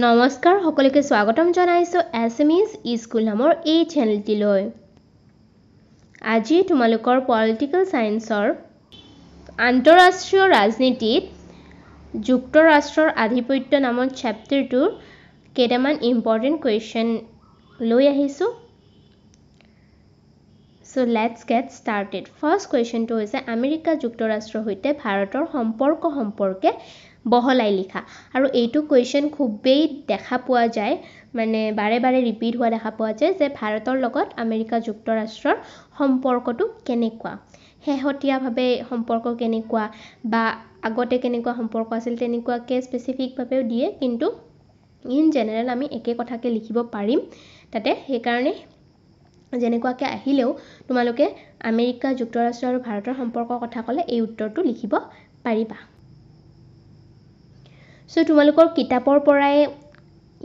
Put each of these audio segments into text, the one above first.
নমস্কাৰ সকলোকে স্বাগতম জনাইছো এছএমইজ স্কুল নামৰ এই চেনেলটিলৈ। আজি তোমালোকৰ পলিটিকেল সায়েন্সৰ আন্তঃৰাষ্ট্ৰীয় ৰাজনীতিত যুক্তৰাষ্ট্ৰৰ আধিপত্য নামৰ চেপ্টাৰটোৰ কেইটামান ইম্পৰ্টেন্ট কুৱেশ্যন লৈ আহিছো। So let's get started. First question to is America যুক্তৰাষ্ট্ৰৰ সৈতে ভাৰতৰ সম্পৰ্ক সম্পৰ্কে বহলাই লিখা। আৰু এইটো কুৱেশ্যন খুবেই দেখা পোৱা যায়, মানে বাৰে বাৰে ৰিপিট হোৱা দেখা পোৱা যায় যে ভাৰতৰ লগত আমেৰিকা যুক্তৰাষ্ট্ৰৰ সম্পৰ্কটো কেনেকুৱা, শেহতীয়াভাৱে সম্পৰ্ক কেনেকুৱা বা আগতে কেনেকুৱা সম্পৰ্ক আছিল তেনেকুৱাকে স্পেচিফিকভাৱেও দিয়ে, কিন্তু ইন জেনেৰেল আমি একে কথাকে লিখিব পাৰিম তাতে। সেইকাৰণে যেনেকুৱাকে আহিলেও তোমালোকে আমেৰিকা যুক্তৰাষ্ট্ৰ আৰু ভাৰতৰ সম্পৰ্কৰ কথা ক'লে এই উত্তৰটো লিখিব পাৰিবা। সো তোমালোকৰ কিতাপৰ পৰাই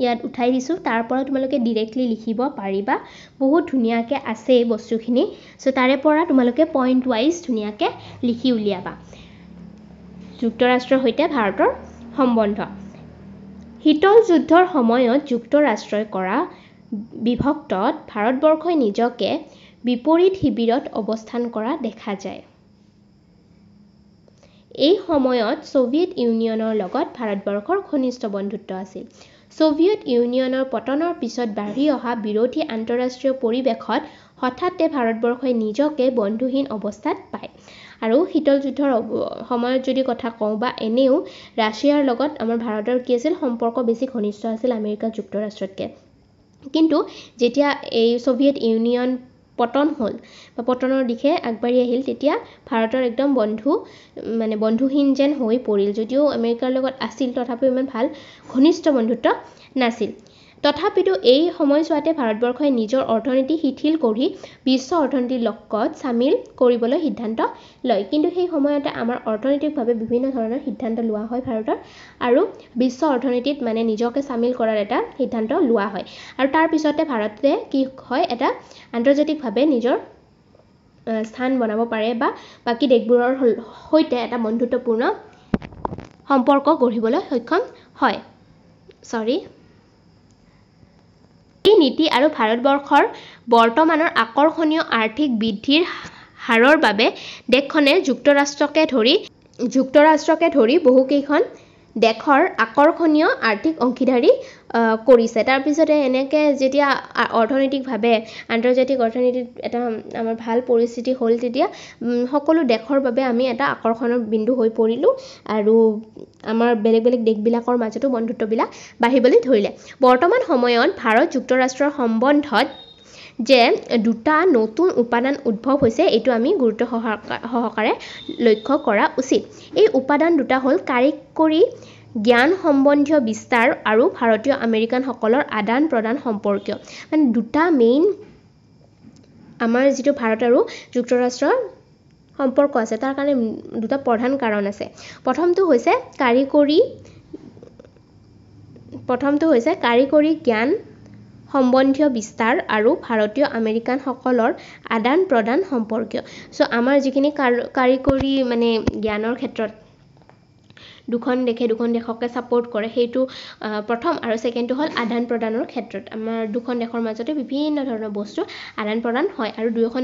ইয়াত উঠাই দিছো, তাৰ পৰা তোমালোকে ডাইৰেক্টলি লিখিব পাৰিবা। বহুত ধুনীয়াকে আছে এই বস্তুখিনি। সো তাৰে পৰা তোমালোকে পইণ্ট ওয়াইজ ধুনীয়াকে লিখি উলিয়াবা। যুক্তৰাষ্ট্ৰৰ সৈতে ভাৰতৰ সম্বন্ধ। শীতল যুদ্ধৰ সময়ত যুক্তৰাষ্ট্ৰই কৰা বিভক্তত ভাৰতবৰ্ষই নিজকে বিপৰীত শিবিৰত অৱস্থান কৰা দেখা যায়। এই সময়ত সোভিয়েত ইউনিয়নৰ লগত ভাৰতবৰ্ষৰ ঘনিষ্ঠ বন্ধুত্ব আছিল। সোভিয়েত ইউনিয়নৰ পতনৰ পিছত বাঢ়ি অহা বিৰোধী আন্তঃৰাষ্ট্ৰীয় পৰিৱেশত হঠাতে ভাৰতবৰ্ষই নিজকে বন্ধুহীন অৱস্থাত পায়। আৰু শীতল যুদ্ধৰ সময়ত যদি কথা কওঁ বা এনেও ৰাছিয়াৰ লগত আমাৰ ভাৰতৰ কি আছিল সম্পৰ্ক বেছি ঘনিষ্ঠ আছিল আমেৰিকা যুক্তৰাষ্ট্ৰতকৈ। কিন্তু যেতিয়া এই সোভিয়েত ইউনিয়ন পতন হ'ল বা পতনৰ দিশে আগবাঢ়ি আহিল, তেতিয়া ভাৰতৰ একদম বন্ধুহীন যেন হৈ পৰিল। যদিও আমেৰিকাৰ লগত আছিল তথাপিও ইমান ভাল ঘনিষ্ঠ বন্ধুত্ব নাছিল। তথাপিতো এই সময়ছোৱাতে ভাৰতবৰ্ষই নিজৰ অৰ্থনীতি শিথিল কৰি বিশ্ব অৰ্থনীতিৰ লগত সামিল কৰিবলৈ সিদ্ধান্ত লয়। কিন্তু সেই সময়তে আমাৰ অৰ্থনৈতিকভাৱে বিভিন্ন ধৰণৰ সিদ্ধান্ত লোৱা হয় ভাৰতৰ, আৰু বিশ্ব অৰ্থনীতিত মানে নিজকে সামিল কৰাৰ এটা সিদ্ধান্ত লোৱা হয়। আৰু তাৰ পিছতে ভাৰতে কি হয় এটা আন্তৰ্জাতিকভাৱে নিজৰ স্থান বনাব পাৰে বা বাকী দেশবোৰৰ সৈতে এটা বন্ধুত্বপূৰ্ণ সম্পৰ্ক গঢ়িবলৈ সক্ষম হয়। এই নীতি আৰু ভাৰতবৰ্ষৰ বৰ্তমানৰ আকৰ্ষণীয় আৰ্থিক বৃদ্ধিৰ হাৰৰ বাবে দেশখনে যুক্তৰাষ্ট্ৰকে ধৰি বহুকেইখন দেশৰ আকৰ্ষণীয় আৰ্থিক অংশীদাৰী কৰিছে। তাৰপিছতে এনেকৈ যেতিয়া অৰ্থনৈতিকভাৱে আন্তৰ্জাতিক অৰ্থনীতিত এটা আমাৰ ভাল পৰিস্থিতি হ'ল, তেতিয়া সকলো দেশৰ বাবে আমি এটা আকৰ্ষণৰ বিন্দু হৈ পৰিলোঁ আৰু আমাৰ বেলেগ বেলেগ দেশবিলাকৰ মাজতো বন্ধুত্ববিলাক বাঢ়িবলৈ ধৰিলে। বৰ্তমান সময়ত ভাৰত যুক্তৰাষ্ট্ৰৰ সম্বন্ধত যে দুটা নতুন উপাদান উদ্ভৱ হৈছে, এইটো আমি গুৰুত্ব সহকাৰে লক্ষ্য কৰা উচিত। এই উপাদান দুটা হ'ল কাৰিকৰী জ্ঞান সম্বন্ধীয় বিস্তাৰ আৰু ভাৰতীয় আমেৰিকানসকলৰ আদান প্ৰদান সম্পৰ্কীয়। মানে দুটা মেইন আমাৰ যিটো ভাৰত আৰু যুক্তৰাষ্ট্ৰৰ সম্পৰ্ক আছে তাৰ কাৰণে দুটা প্ৰধান কাৰণ আছে। প্ৰথমটো হৈছে কাৰিকৰী জ্ঞান সম্বন্ধীয় বিস্তাৰ আৰু ভাৰতীয় আমেৰিকানসকলৰ আদান প্ৰদান সম্পৰ্কীয়। সো আমাৰ যিখিনি কাৰিকৰী জ্ঞানৰ ক্ষেত্ৰত দুখন দেশকে ছাপোৰ্ট কৰে, সেইটো প্ৰথম। আৰু ছেকেণ্ডটো হ'ল আদান প্ৰদানৰ ক্ষেত্ৰত আমাৰ দুখন দেশৰ মাজতে বিভিন্ন ধৰণৰ বস্তু আদান প্ৰদান হয়, আৰু দুয়োখন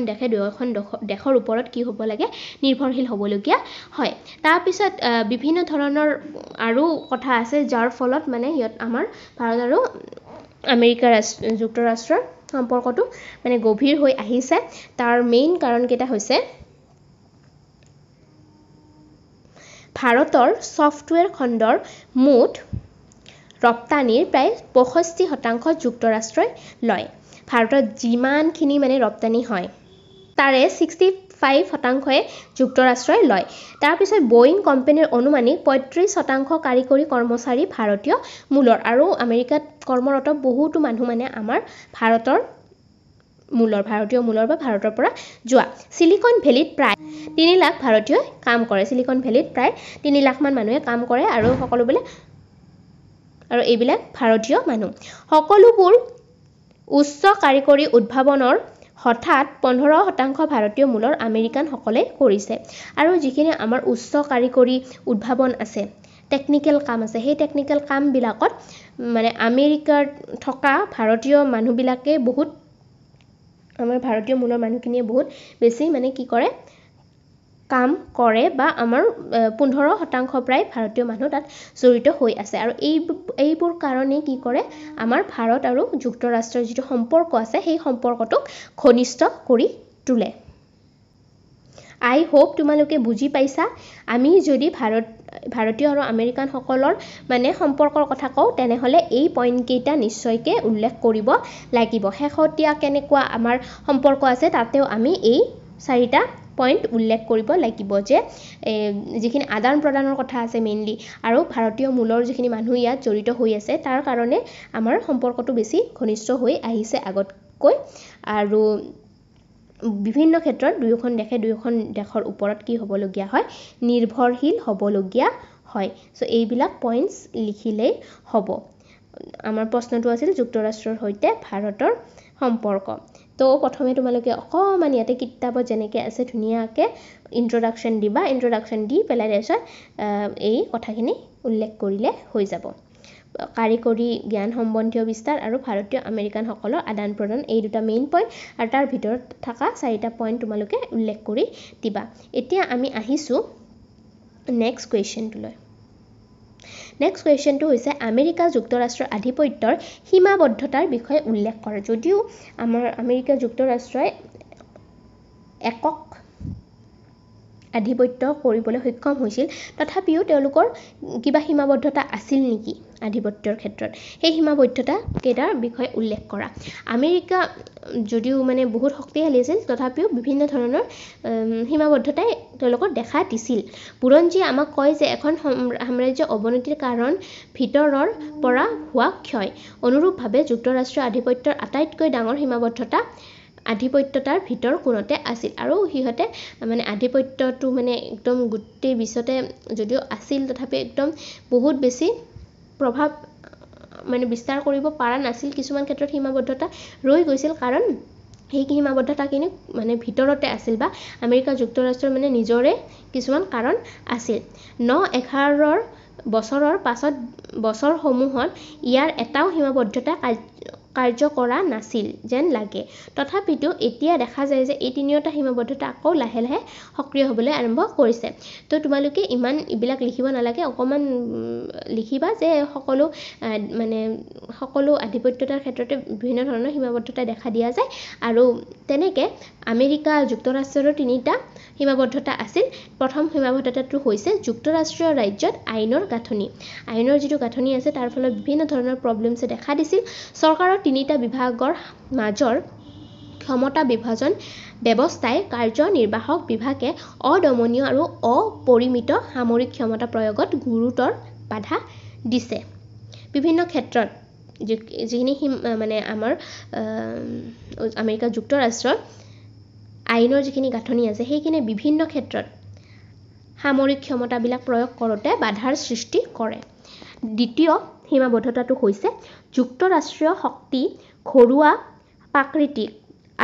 দেশৰ ওপৰত কি হ'ব লাগে নিৰ্ভৰশীল হ'বলগীয়া হয়। তাৰপিছত বিভিন্ন ধৰণৰ আৰু কথা আছে যাৰ ফলত ইয়াত আমাৰ ভাৰত আৰু আমেৰিকা যুক্তৰাষ্ট্ৰৰ সম্পৰ্কটো গভীৰ হৈ আহিছে। তাৰ মেইন কাৰণকেইটা হৈছে ভাৰতৰ ছফ্টৱেৰ খণ্ডৰ মুঠ ৰপ্তানিৰ প্ৰায় 65% যুক্তৰাষ্ট্ৰই লয়। ভাৰতত যিমানখিনি ৰপ্তানি হয় তাৰে 65%ই যুক্তৰাষ্ট্ৰই লয়। তাৰপিছত বয়িং কোম্পানীৰ অনুমানিক 35% কাৰিকৰী কৰ্মচাৰী ভাৰতীয় মূলৰ, আৰু আমেৰিকাত কৰ্মৰত বহুতো মানুহ আমাৰ ভাৰতীয় মূলৰ বা ভাৰতৰ পৰা যোৱা। চিলিকন ভেলীত প্ৰায় 3 লাখ ভাৰতীয়ই কাম কৰে। চিলিকন ভেলীত প্ৰায় 3 লাখ মান মানুহে কাম কৰে, আৰু এইবিলাক ভাৰতীয় মানুহ। সকলোবোৰ উচ্চ কাৰিকৰী উদ্ভাৱনৰ হঠাৎ 15% ভাৰতীয় মূলৰ আমেৰিকানসকলে কৰিছে। আৰু যিখিনি আমাৰ উচ্চ কাৰিকৰী উদ্ভাৱন আছে টেকনিক্যাল কাম আছে সেই টেকনিক্যাল কামবিলাকত মানে আমেৰিকাৰ থকা ভাৰতীয় মানুহবিলাকে বহুত আমাৰ ভাৰতীয় মূলৰ মানুহখিনিয়ে বহুত বেছি মানে কি কৰে কাম কৰে বা আমাৰ 15% প্ৰায় ভাৰতীয় মানুহ তাত জড়িত হৈ আছে আৰু এইবোৰ কাৰণে কি কৰে আমাৰ ভাৰত আৰু যুক্তৰাষ্ট্ৰৰ যিটো সম্পৰ্ক আছে সেই সম্পৰ্কটোক ঘনিষ্ঠ কৰি তোলে I hope তোমালোকে বুজি পাইছা আমি যদি ভাৰতীয় আৰু আমেৰিকান সকলৰ মানে সম্পৰ্কৰ কথা কওঁ তেনেহলে এই পইণ্ট কেইটা নিশ্চয়কৈ উল্লেখ কৰিব লাগিব শেহতীয়া কেনেকুৱা আমাৰ সম্পৰ্ক আছে তাতেও আমি এই চাৰিটা পইণ্ট উল্লেখ কৰিব লাগিব যে যিখিনি আদান প্ৰদানৰ কথা আছে মেইনলি আৰু ভাৰতীয় মূলৰ যিখিনি মানুহ ইয়াত জড়িত হৈ আছে তাৰ কাৰণে আমাৰ সম্পৰ্কটো বেছি ঘনিষ্ঠ হৈ আহিছে আগতকৈ আৰু বিভিন্ন ক্ষেত্ৰত দুয়োখন দেশৰ ওপৰত কি হ'বলগীয়া হয় নিৰ্ভৰশীল হ'বলগীয়া হয় সো এইবিলাক পইণ্টছ লিখিলেই হ'ব আমাৰ প্ৰশ্নটো আছিল যুক্তৰাষ্ট্ৰৰ সৈতে ভাৰতৰ সম্পৰ্ক তো প্ৰথমে তোমালোকে অকমান ইয়াতে কিতাপত যেনেকৈ আছে ধুনীয়াকৈ ইন্ট্ৰডাকশ্যন দিবা ইন্ট্ৰডাকশ্যন দি পেলাই তাৰপিছত এই কথাখিনি উল্লেখ কৰিলে হৈ যাব কাৰিকৰী জ্ঞান সম্বন্ধীয় বিস্তাৰ আৰু ভাৰতীয় আমেৰিকান সকলৰ আদান প্ৰদান এই দুটা মেইন পইণ্ট আৰু তাৰ ভিতৰত থকা চাৰিটা পইণ্ট তোমালোকে উল্লেখ কৰি দিবা এতিয়া আমি আহিছোঁ নেক্সট কুৱেশ্যনটোলৈ নেক্সট কুৱেশ্যনটো হৈছে আমেৰিকা যুক্তৰাষ্ট্ৰৰ আধিপত্যৰ সীমাবদ্ধতাৰ বিষয়ে উল্লেখ কৰে যদিও আমাৰ আমেৰিকা যুক্তৰাষ্ট্ৰই একক আধিপত্য কৰিবলৈ সক্ষম হৈছিল তথাপিও তেওঁলোকৰ কিবা সীমাবদ্ধতা আছিল নেকি আধিপত্যৰ ক্ষেত্ৰত সেই সীমাবদ্ধতা কেইটাৰ বিষয়ে উল্লেখ কৰা আমেৰিকা যদিও মানে বহুত শক্তিশালী আছিল তথাপিও বিভিন্ন ধৰণৰ সীমাবদ্ধতাই তেওঁলোকক দেখা দিছিল বুৰঞ্জীয়ে আমাক কয় যে এখন সাম্ৰাজ্য অৱনতিৰ কাৰণ ভিতৰৰ পৰা হোৱা ক্ষয় অনুৰূপভাৱে যুক্তৰাষ্ট্ৰীয় আধিপত্যৰ আটাইতকৈ ডাঙৰ সীমাবদ্ধতা আধিপত্যতাৰ ভিতৰ কোণতে আছিল আৰু সিহঁতে মানে আধিপত্যটো মানে একদম গোটেই বিশ্বতে যদিও আছিল তথাপি একদম বহুত বেছি প্ৰভাৱ মানে বিস্তাৰ কৰিব পৰা নাছিল কিছুমান ক্ষেত্ৰত সীমাবদ্ধতা ৰৈ গৈছিল কাৰণ সেই সীমাবদ্ধতাখিনি মানে ভিতৰতে আছিল বা আমেৰিকা যুক্তৰাষ্ট্ৰৰ মানে নিজৰে কিছুমান কাৰণ আছিল 9-11 বছৰৰ পাছত বছৰসমূহত ইয়াৰ এটাও সীমাবদ্ধতা কাৰ্য কৰা নাছিল যেন লাগে তথাপিতো এতিয়া দেখা যায় যে এই তিনিওটা সীমাবদ্ধতা আকৌ লাহে লাহে সক্ৰিয় হ'বলৈ আৰম্ভ কৰিছে তো তোমালোকে ইমান ইবিলাক লিখিব নালাগে অকমান লিখিবা যে সকলো আধিপত্যতাৰ ক্ষেত্ৰতে বিভিন্ন ধৰণৰ সীমাবদ্ধতা দেখা দিয়া যায় আৰু তেনেকে আমেৰিকা যুক্তৰাষ্ট্ৰৰ তিনিটা সীমাবদ্ধতা আছিল প্ৰথম সীমাবদ্ধতাটো হৈছে যুক্তৰাষ্ট্ৰীয় ৰাজ্যত আইনৰ গাঁথনি আইনৰ যিটো গাঁথনি আছে তাৰ ফলত বিভিন্ন ধৰণৰ প্ৰব্লেমছে দেখা দিছিল চৰকাৰৰ তিনিটা বিভাগৰ মাজৰ ক্ষমতা বিভাজন ব্যৱস্থাই কাৰ্যনিৰ্বাহক বিভাগে অদমনীয় আৰু অপৰিমিত সামৰিক ক্ষমতা প্ৰয়োগত গুৰুতৰ বাধা দিছে বিভিন্ন ক্ষেত্ৰত যিখিনি মানে আমাৰ আমেৰিকা যুক্তৰাষ্ট্ৰৰ আইনৰ যিখিনি গাঁথনি আছে সেইখিনি বিভিন্ন ক্ষেত্ৰত সামৰিক ক্ষমতাবিলাক প্ৰয়োগ কৰোঁতে বাধাৰ সৃষ্টি কৰে দ্বিতীয় সীমাবদ্ধতাটো হৈছে যুক্তৰাষ্ট্ৰীয় শক্তি ঘৰুৱা প্ৰাকৃতিক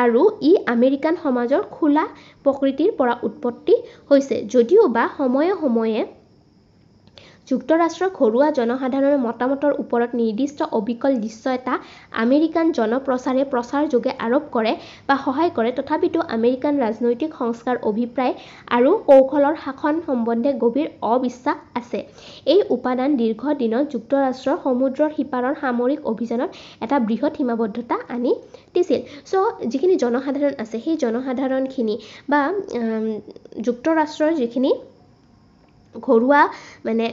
আৰু ই আমেৰিকান সমাজৰ খোলা প্ৰকৃতিৰ পৰা উৎপত্তি হৈছে যদিও বা সময়ে সময়ে যুক্তৰাষ্ট্ৰৰ ঘৰুৱা জনসাধাৰণৰ মতামতৰ ওপৰত নিৰ্দিষ্ট অবিকল নিশ্চয়তা আমেৰিকান জনপ্ৰচাৰে প্ৰচাৰ যোগে আৰোপ কৰে বা সহায় কৰে তথাপিতো আমেৰিকান ৰাজনৈতিক সংস্কাৰ অভিপ্ৰায় আৰু কৌশলৰ শাসন সম্বন্ধে গভীৰ অবিশ্বাস আছে এই উপাদান দীৰ্ঘ দিনত যুক্তৰাষ্ট্ৰৰ সমুদ্ৰৰ সিপাৰৰ সামৰিক অভিযানত এটা বৃহৎ সীমাবদ্ধতা আনি দিছিল সো যিখিনি জনসাধাৰণ আছে সেই জনসাধাৰণখিনি বা যুক্তৰাষ্ট্ৰৰ যিখিনি ঘৰুৱা মানে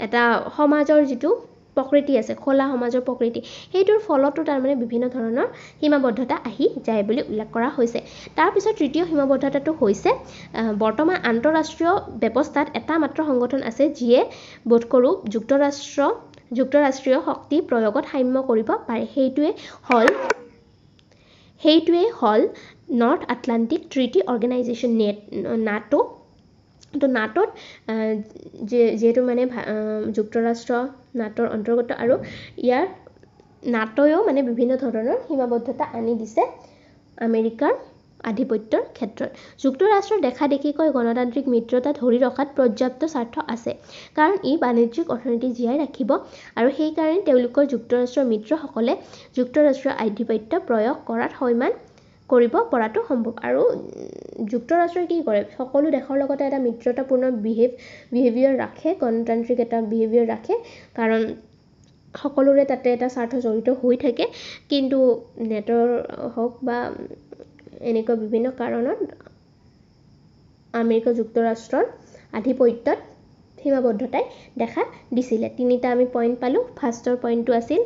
এটা সমাজৰ যিটো প্ৰকৃতি আছে খোলা সমাজৰ প্ৰকৃতি সেইটোৰ ফলতো তাৰ মানে বিভিন্ন ধৰণৰ সীমাবদ্ধতা আহি যায় বুলি উল্লেখ কৰা হৈছে তাৰ পিছত তৃতীয় সীমাবদ্ধতাটো হৈছে বৰ্তমান আন্তঃৰাষ্ট্ৰীয় ব্যৱস্থাত এটা মাত্ৰ সংগঠন আছে যিয়ে বোধ কৰোঁ যুক্তৰাষ্ট্ৰীয় শক্তি প্ৰয়োগত সাম্য কৰিব পাৰে সেইটোৱে হ'ল নৰ্থ আটলান্টিক ট্ৰিটি অৰ্গেনাইজেশ্যন নাটো তো নাটোত যেহেতু মানে যুক্তৰাষ্ট্ৰ নাটোৰ অন্তৰ্গত আৰু ইয়াৰ নাটোয়েও মানে বিভিন্ন ধৰণৰ সীমাবদ্ধতা আনি দিছে আমেৰিকাৰ আধিপত্যৰ ক্ষেত্ৰত যুক্তৰাষ্ট্ৰৰ দেখা দেখিকৈ গণতান্ত্ৰিক মিত্ৰতা ধৰি ৰখাত পৰ্যাপ্ত স্বাৰ্থ আছে কাৰণ ই বাণিজ্যিক অৰ্থনীতি জীয়াই ৰাখিব আৰু সেইকাৰণে তেওঁলোকৰ যুক্তৰাষ্ট্ৰৰ মিত্ৰসকলে যুক্তৰাষ্ট্ৰীয় আধিপত্য প্ৰয়োগ কৰাত সৈমান কৰিব পৰাটো সম্ভৱ আৰু যুক্তৰাষ্ট্ৰই কি কৰে সকলো দেশৰ লগতে এটা মিত্ৰতাপূৰ্ণ বিহেভিয়াৰ ৰাখে গণতান্ত্ৰিক এটা বিহেভিয়াৰ ৰাখে কাৰণ সকলোৰে তাতে এটা স্বাৰ্থ জড়িত হৈ থাকে কিন্তু নেটৰ হওক বা এনেকুৱা বিভিন্ন কাৰণত আমেৰিকা যুক্তৰাষ্ট্ৰৰ আধিপত্যত সীমাবদ্ধতাই দেখা দিছিলে তিনিটা আমি পইণ্ট পালোঁ ফাৰ্ষ্টৰ পইণ্টটো আছিল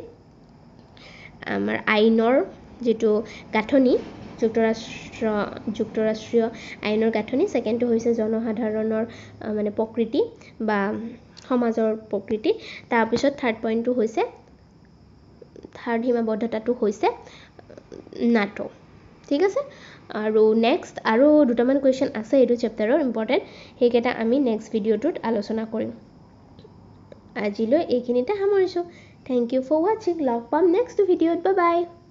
আমাৰ আইনৰ যেটো গাঁথনি যুক্তৰাষ্ট্ৰীয় আইনৰ গাঁথনি সেকেন্ডটো হৈছে জনসাধাৰণৰ মানে প্ৰকৃতি বা সমাজৰ প্ৰকৃতি তাৰ পিছত থাৰ্ড পইণ্টটো হৈছে থাৰ্ড সীমাবদ্ধতাটো হৈছে নাটো ঠিক আছে আৰু নেক্সট আৰু দুটামান কোৱেশ্চন আছে এইটো চেপ্টাৰৰ ইম্পৰ্টেন্ট সেইকেইটা আমি নেক্সট ভিডিঅ'টোত আলোচনা কৰিম আজিলৈ এইখিনিতে সামৰিছোঁ থ্যাংক ইউ ফৰ ওয়াচিং লগ পাম নেক্সট ভিডিঅ'ত বাই বাই